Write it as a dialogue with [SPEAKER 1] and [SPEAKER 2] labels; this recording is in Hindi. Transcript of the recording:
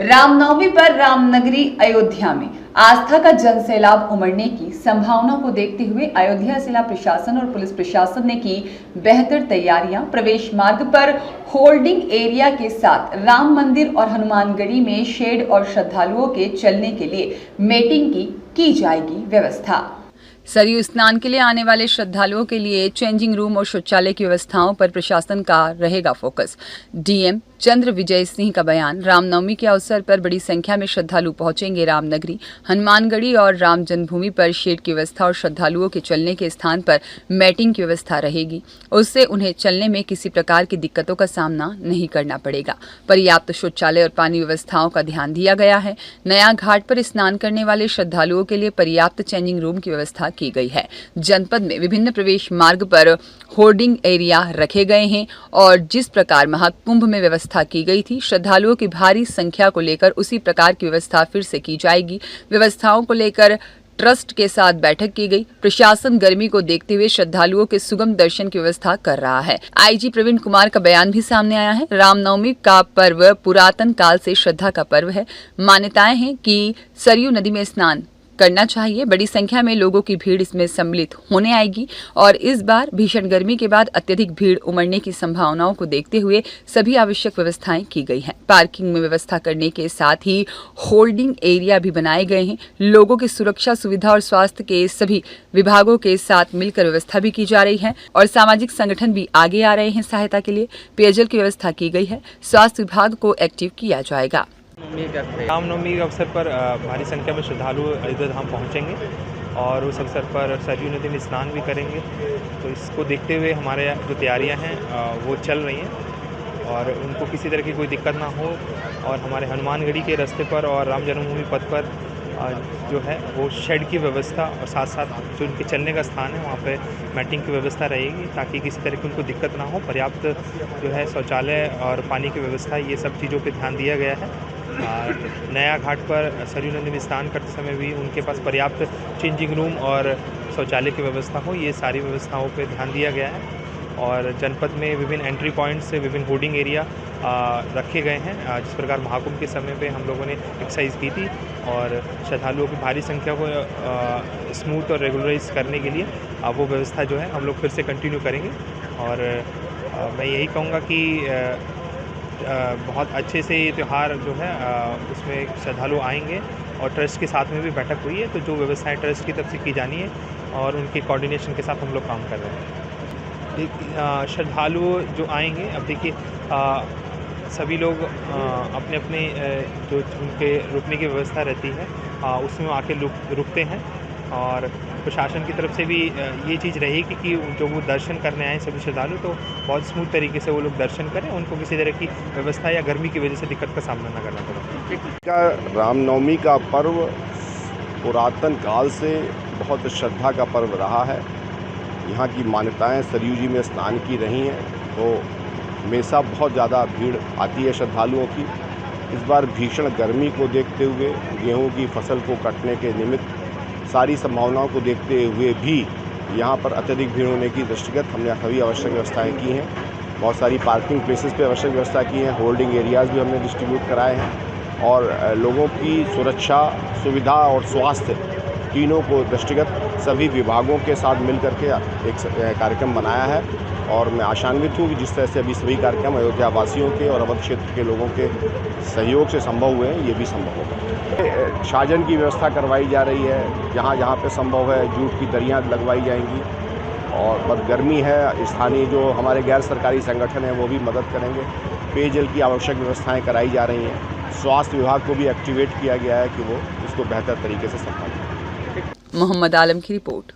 [SPEAKER 1] रामनवमी पर रामनगरी अयोध्या में आस्था का जनसैलाब उमड़ने की संभावना को देखते हुए अयोध्या जिला प्रशासन और पुलिस प्रशासन ने की बेहतर तैयारियां। प्रवेश मार्ग पर होल्डिंग एरिया के साथ राम मंदिर और हनुमानगढ़ी में शेड और श्रद्धालुओं के चलने के लिए मेटिंग की जाएगी व्यवस्था। सरयू स्नान के लिए आने वाले श्रद्धालुओं के लिए चेंजिंग रूम और शौचालय की व्यवस्थाओं पर प्रशासन का रहेगा फोकस। डीएम चंद्र विजय सिंह का बयान। रामनवमी के अवसर पर बड़ी संख्या में श्रद्धालु पहुंचेंगे रामनगरी, हनुमानगढ़ी और राम जन्मभूमि पर शेड की व्यवस्था और श्रद्धालुओं के चलने के स्थान पर मैटिंग की व्यवस्था रहेगी। उससे उन्हें चलने में किसी प्रकार की दिक्कतों का सामना नहीं करना पड़ेगा। पर्याप्त शौचालय और पानी व्यवस्थाओं का ध्यान दिया गया है। नया घाट पर स्नान करने वाले श्रद्धालुओं के लिए पर्याप्त चेंजिंग रूम की व्यवस्था की गई है। जनपद में विभिन्न प्रवेश मार्ग पर होर्डिंग एरिया रखे गए हैं और जिस प्रकार महाकुंभ में व्यवस्था की गई थी, श्रद्धालुओं की भारी संख्या को लेकर उसी प्रकार की व्यवस्था फिर से की जाएगी। व्यवस्थाओं को लेकर ट्रस्ट के साथ बैठक की गई। प्रशासन गर्मी को देखते हुए श्रद्धालुओं के सुगम दर्शन की व्यवस्था कर रहा है। आईजी प्रवीण कुमार का बयान भी सामने आया है। रामनवमी का पर्व पुरातन काल से श्रद्धा का पर्व है। मान्यताएं हैं कि सरयू नदी में स्नान करना चाहिए। बड़ी संख्या में लोगों की भीड़ इसमें सम्मिलित होने आएगी और इस बार भीषण गर्मी के बाद अत्यधिक भीड़ उमड़ने की संभावनाओं को देखते हुए सभी आवश्यक व्यवस्थाएं की गई हैं। पार्किंग में व्यवस्था करने के साथ ही होल्डिंग एरिया भी बनाए गए हैं। लोगों की सुरक्षा, सुविधा और स्वास्थ्य के सभी विभागों के साथ मिलकर व्यवस्था भी की जा रही है और सामाजिक संगठन भी आगे आ रहे हैं सहायता के लिए। पेयजल की व्यवस्था की गई है। स्वास्थ्य विभाग को एक्टिव किया जाएगा।
[SPEAKER 2] रामनवमी के अवसर पर भारी संख्या में श्रद्धालु अयोध्या धाम पहुँचेंगे और उस अवसर पर सरयू नदी में स्नान भी करेंगे। तो इसको देखते हुए हमारे जो तैयारियां हैं वो चल रही हैं और उनको किसी तरह की कोई दिक्कत ना हो। और हमारे हनुमानगढ़ी के रास्ते पर और राम जन्मभूमि पथ पर जो है वो शेड की व्यवस्था और साथ साथ जो उनके चलने का स्थान है वहाँ पे मैटिंग की व्यवस्था रहेगी ताकि किसी तरह की उनको दिक्कत ना हो। पर्याप्त जो है शौचालय और पानी की व्यवस्था, ये सब चीज़ों पे ध्यान दिया गया है। नया घाट पर सरयू नदी में स्नान करते समय भी उनके पास पर्याप्त चेंजिंग रूम और शौचालय की व्यवस्था हो, ये सारी व्यवस्थाओं पे ध्यान दिया गया है। और जनपद में विभिन्न एंट्री पॉइंट से विभिन्न होर्डिंग एरिया रखे गए हैं। जिस प्रकार महाकुंभ के समय पे हम लोगों ने एक्सरसाइज की थी और श्रद्धालुओं की भारी संख्या को स्मूथ और रेगुलराइज करने के लिए वो व्यवस्था जो है हम लोग फिर से कंटिन्यू करेंगे। और मैं यही कहूँगा कि बहुत अच्छे से ये त्यौहार जो है उसमें श्रद्धालु आएंगे और ट्रस्ट के साथ में भी बैठक हुई है। तो जो व्यवस्थाएं ट्रस्ट की तरफ से की जानी है और उनके कोऑर्डिनेशन के साथ हम लोग काम कर रहे हैं। श्रद्धालु जो आएंगे, अब देखिए सभी लोग अपने अपने जो उनके रुकने की व्यवस्था रहती है उसमें आके रुकते हैं और प्रशासन की तरफ से भी ये चीज़ रहेगी कि जो वो दर्शन करने आए सभी श्रद्धालु तो बहुत स्मूथ तरीके से वो लोग दर्शन करें, उनको किसी तरह की व्यवस्था या गर्मी की वजह से दिक्कत का सामना न करना पड़े।
[SPEAKER 3] रामनवमी का पर्व पुरातन काल से बहुत श्रद्धा का पर्व रहा है। यहाँ की मान्यताएं सरयू जी में स्नान की रही हैं तो हमेशा बहुत ज़्यादा भीड़ आती है श्रद्धालुओं की। इस बार भीषण गर्मी को देखते हुए गेहूँ की फसल को कटने के निमित्त सारी संभावनाओं को देखते हुए भी यहाँ पर अत्यधिक भीड़ होने की दृष्टिगत हमने सभी आवश्यक व्यवस्थाएं की हैं। बहुत सारी पार्किंग प्लेसेस पे आवश्यक व्यवस्था की है। होल्डिंग एरियाज़ भी हमने डिस्ट्रीब्यूट कराए हैं और लोगों की सुरक्षा, सुविधा और स्वास्थ्य तीनों को दृष्टिगत सभी विभागों के साथ मिल करके एक कार्यक्रम बनाया है। और मैं आशान्वित हूँ कि जिस तरह से अभी सभी कार्यक्रम अयोध्या वासियों के और अवध क्षेत्र के लोगों के सहयोग से संभव हुए हैं, ये भी संभव होगा। छाजन की व्यवस्था करवाई जा रही है, जहाँ जहाँ पे संभव है जूट की दरियाँ लगवाई जाएंगी और बहुत गर्मी है, स्थानीय जो हमारे गैर सरकारी संगठन हैं वो भी मदद करेंगे। पेयजल की आवश्यक व्यवस्थाएँ कराई जा रही हैं। स्वास्थ्य विभाग को भी एक्टिवेट किया गया है कि वो इसको बेहतर तरीके से संभालें।
[SPEAKER 1] मोहम्मद आलम की रिपोर्ट।